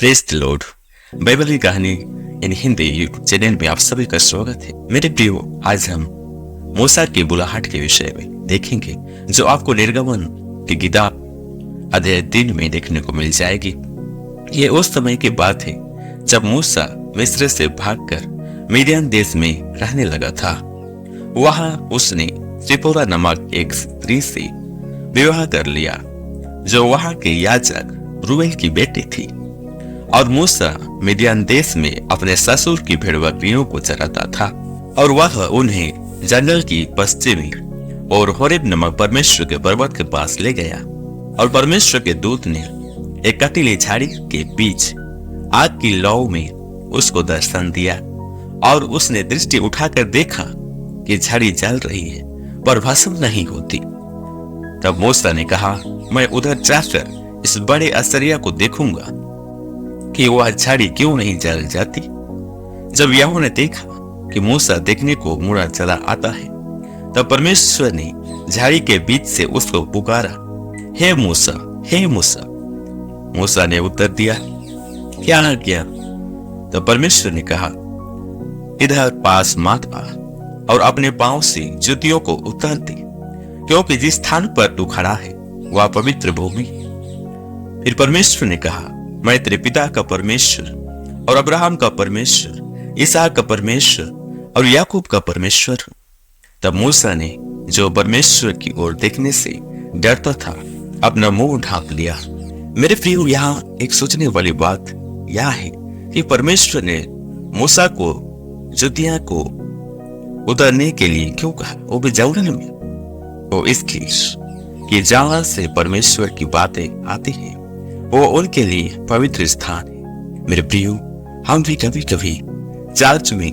Praise the Lord. Bible की कहानी इन Hindi channel में आप सभी का स्वागत है। मेरे प्रियो, आज हम मूसा की बुलाहट के विषय में देखेंगे, जो आपको निर्गमन की किताब अध्याय 3 में देखने को मिल जाएगी। ये उस समय की बात है जब मूसा मिस्र से भागकर मिडियान देश में रहने लगा था। वहां उसने सिपोरा नामक एक स्त्री से विवाह कर लिया, जो वहां के याजक रूबेन की बेटी थी। और मूसा मिडियान देश में अपने ससुर की भेड़ बकरियों को चराता था, और वह उन्हें जंगल की पश्चिमी और होरेब नामक परमेश्वर के पर्वत के पास ले गया। और परमेश्वर के दूत ने एक कटीली झाड़ी के बीच आग की लौ में उसको दर्शन दिया, और उसने दृष्टि उठाकर देखा कि झाड़ी जल रही है पर भस्म नहीं होती। तब मूसा ने कहा, मैं उधर जाकर इस बड़े आश्चर्य को देखूंगा कि वह झाड़ी क्यों नहीं जल जाती। जब यहोवा ने देखा कि मूसा देखने को मुड़ा चला आता है, तब परमेश्वर ने झाड़ी के बीच से उसको पुकारा, हे मूसा, हे मूसा। मूसा ने उत्तर दिया, क्या किया? तब परमेश्वर ने कहा, इधर पास मत आ और अपने पांव से जूतियों को उतार दे, क्योंकि जिस स्थान पर तू खड़ा है वह पवित्र भूमि। फिर परमेश्वर ने कहा, मैं तेरे पिता का परमेश्वर और अब्राहम का परमेश्वर, इसहाक का परमेश्वर और याकूब का परमेश्वर हूं। तब मूसा ने, जो परमेश्वर की ओर देखने से डरता था, अपना मुंह ढांप लिया। मेरे प्रियो, यहाँ एक सोचने वाली बात यह है कि परमेश्वर ने मूसा को जूतियां को उतारने के लिए क्यों कहा, वो भी जंगल में। वो इसलिए कि जहां से परमेश्वर की बातें आती हैं वो उनके लिए पवित्र स्थान है। मेरे प्रियो, हम भी कभी कभी चार्च में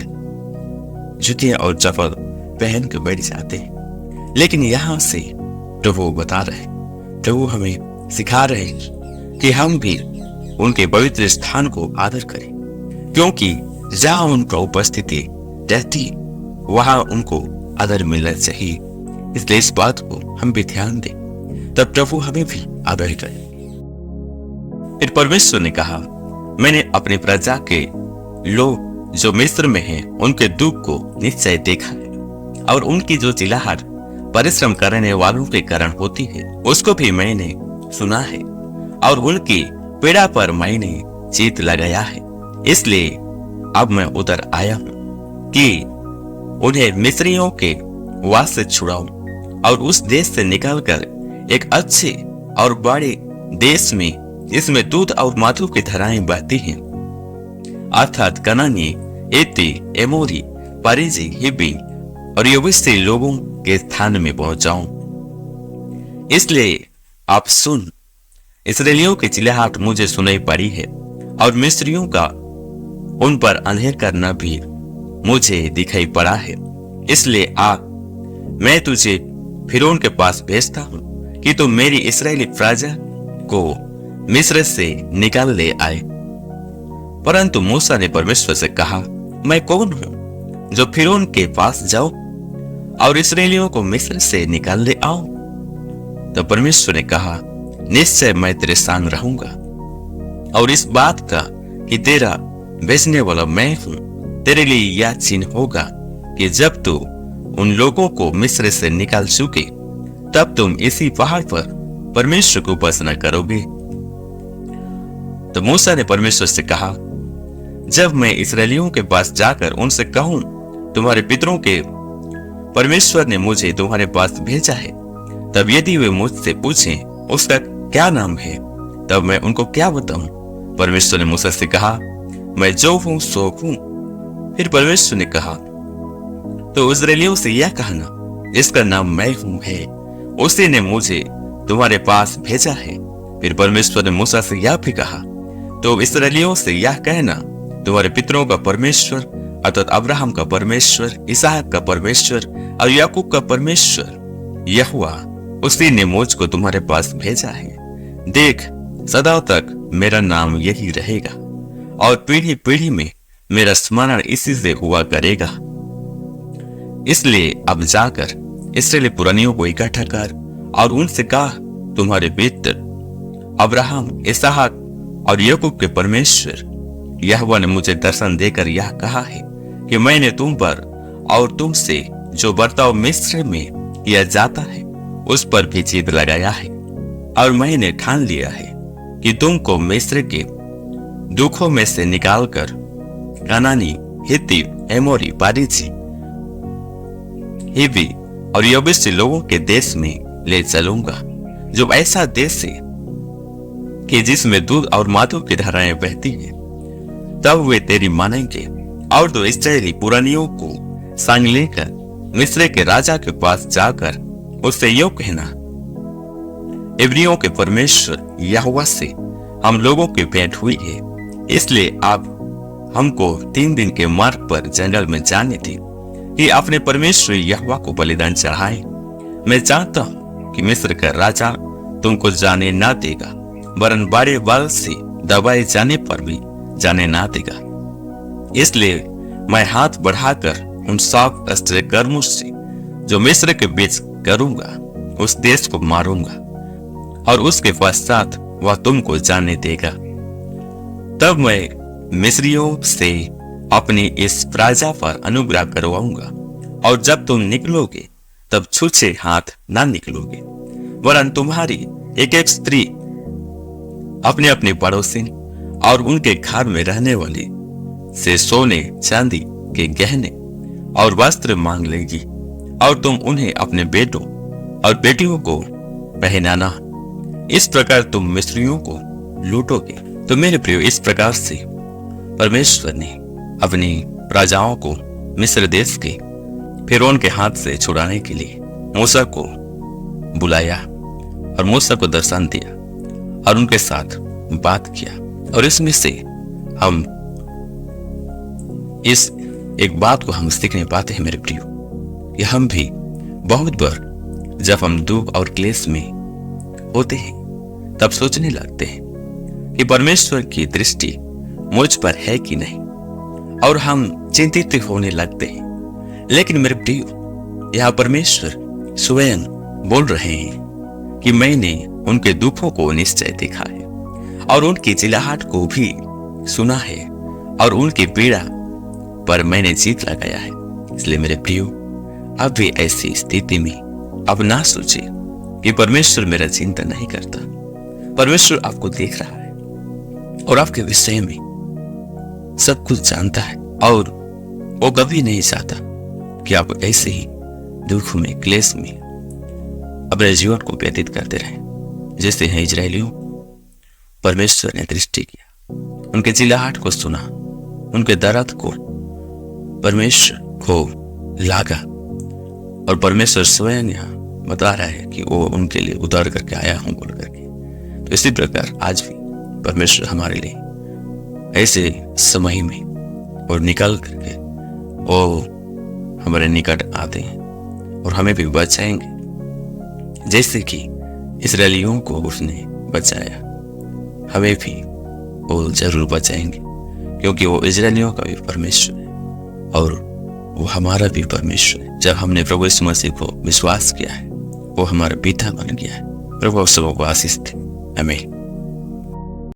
जूतियां और चप्पल पहन के बैठ जाते हैं, लेकिन यहां से प्रभु बता रहे, प्रभु हमें सिखा रहे कि हम भी उनके पवित्र स्थान को आदर करें, क्योंकि जहां उनका उपस्थिति रहती वहां उनको आदर मिलना चाहिए। इसलिए इस बात को हम भी ध्यान दें, तब प्रभु हमें भी आदर करें। फिर परमेश्वर ने कहा, मैंने अपनी प्रजा के लोग जो मिस्र में हैं उनके दुख को निश्चय देखा है, और उनकी जो चिल्लाहट परिश्रम करने वालों के कारण होती है उसको भी मैंने सुना है, और उनकी पीड़ा पर मैंने चित्त लगाया है। इसलिए अब मैं उधर आया हूं कि उन्हें मिस्रियों के वास से छुड़ाऊं, और उस देश से निकलकर एक अच्छे और बड़े देश में, इसमें दूध और मधु की धाराएं बहती हैं, अर्थात कनानी, एती, एमोरी, परिजी, हिब्बी और यबूसी लोगों के स्थान में पहुंचाऊं। इसलिए आप सुन, इस्राएलियों की चिल्लाहट मुझे सुनाई पड़ी है, और मिस्रियों का उन पर अंधेर करना भी मुझे दिखाई पड़ा है। इसलिए आ, मैं तुझे फिरौन के पास भेजता हूं कि तू मेरी इस्राएली प्रजा को मिस्र से निकाल ले आए। परंतु मूसा ने परमेश्वर से कहा, मैं कौन हूं जो फिरौन के पास जाऊं और इस्राएलियों को मिस्र से निकाल ले आऊं? तो परमेश्वर ने कहा, निश्चय मैं तेरे संग रहूंगा, और इस बात का कि तेरा भेजने वाला मैं हूं तेरे लिए यह चिन्ह होगा कि जब तू उन लोगों को मिस्र से निकाल चुके, तब तुम इसी पहाड़ पर परमेश्वर को उपासना करोगे। तो मूसा ने परमेश्वर से कहा, जब मैं इस्राएलियों के पास जाकर उनसे कहूं, तुम्हारे पितरों के परमेश्वर ने मुझे तुम्हारे पास भेजा है, तब यदि वे मुझसे पूछें उसका क्या नाम है, तब मैं उनको क्या बताऊं? परमेश्वर ने मूसा से कहा, मैं जो हूं सो हूं। फिर परमेश्वर ने कहा, तो इस्राएलियों से यह कहना, इसका नाम मैं हूं है, उसी ने मुझे तुम्हारे पास भेजा है। फिर परमेश्वर ने मूसा से यह भी कहा, तो इस्राएलियों से यह कहना, तुम्हारे पितरों का परमेश्वर अर्थात अब्राहम का परमेश्वर, इसहाक का परमेश्वर और याकूब का परमेश्वर यहोवा, उसी ने मुझको तुम्हारे पास भेजा है। देख, सदा तक मेरा नाम यही रहेगा, और पीढ़ी पीढ़ी में मेरा स्मरण इसी से हुआ करेगा। इसलिए अब जाकर इसराइली पुरानियों को इकट्ठा कर और उनसे कहा, तुम्हारे पितर अब्राहम, इसहाक और याकूब के परमेश्वर यहोवा ने मुझे दर्शन देकर यह कहा है कि मैंने तुम पर और तुमसे जो बर्ताव मिस्र में किया जाता है उस पर भी जीत लगाया है, और मैंने ठान लिया है कि तुमको मिस्र के दुखों में से निकालकर कनानी, हित्ती, एमोरी, पारिजी, हिवी और यबूसी लोगों के देश में ले चलूंगा, जो ऐसा देश है कि जिसमें दूध और माधु की धाराएं बहती है। तब वे तेरी मानेंगे। और तो इस्राएली पुरानियों को संग लेकर मिस्र के राजा के पास जाकर उससे यूं कहना, इब्रियों के परमेश्वर यहोवा से हम लोगों की भेंट हुई है, इसलिए आप हमको 3 दिन के मार्ग पर जंगल में जाने थे कि अपने परमेश्वर यहोवा को बलिदान चढ़ाएं। मैं चाहता हूं कि मिस्र का राजा तुमको जाने ना देगा, वरन बड़े बल से दबाए जाने पर भी जाने ना देगा। इसलिए मैं हाथ बढ़ाकर उन 7 अस्त्रकर्मों से जो मिस्र के बीच करूंगा उस देश को मारूंगा, और उसके पश्चात वह तुमको जाने देगा। तब मैं मिस्रियों से अपनी इस प्रजा पर अनुग्रह करवाऊंगा, और जब तुम निकलोगे तब छूछे हाथ ना निकलोगे, वरन तुम्हारी एक एक स्त्री अपने अपने पड़ोसी और उनके घर में रहने वाली से सोने चांदी के गहने और वस्त्र मांग लेगी, और तुम उन्हें अपने बेटों और बेटियों को पहनाना। इस प्रकार तुम मिस्रियों को लूटोगे। तो मेरे प्रियो, इस प्रकार से परमेश्वर ने अपनी प्रजाओं को मिस्र देश के फिरौन के हाथ से छुड़ाने के लिए मूसा को बुलाया और मूसा को दर्शन दिया और उनके साथ बात किया। और इसमें से हम इस एक बात को हम सीखने पाते हैं मेरे प्रियो, कि हम भी बहुत बार जब हम दुख और क्लेश में होते हैं तब सोचने लगते हैं कि परमेश्वर की दृष्टि मुझ पर है कि नहीं, और हम चिंतित होने लगते हैं। लेकिन मेरे प्रियो, यह परमेश्वर स्वयं बोल रहे हैं कि मैंने उनके दुखों को निश्चय देखा है और उनकी चिल्लाहट को भी सुना है, और उनकी पीड़ा पर मैंने जीत लगाया है। इसलिए मेरे प्रियो, अब भी ऐसी स्थिति में अब ना सोचे कि परमेश्वर मेरा चिंता नहीं करता। परमेश्वर आपको देख रहा है और आपके विषय में सब कुछ जानता है, और वो कभी नहीं चाहता कि आप ऐसे ही दुख में, क्लेश में अपने जीवन को व्यतीत करते रहें। जैसे हैं इजरायलियों, परमेश्वर ने दृष्टि किया, उनके चिल्लाहट को सुना, उनके दर्द को परमेश्वर को लागा, और परमेश्वर स्वयं यहाँ बता रहा है कि वो उनके लिए उतार करके आया हूं बोल करके। तो इसी प्रकार आज भी परमेश्वर हमारे लिए ऐसे समय में और निकल करके वो हमारे निकट आते हैं और हमें भी बचाएंगे, जैसे कि इस्राएलियों को उसने बचाया, हमें भी वो जरूर बचाएंगे, क्योंकि वो इस्राएलियों का भी परमेश्वर है और वो हमारा भी परमेश्वर है। जब हमने प्रभु यीशु मसीह को विश्वास किया है, वो हमारा पिता बन गया है। प्रभु सबको आशीष दे। आमीन।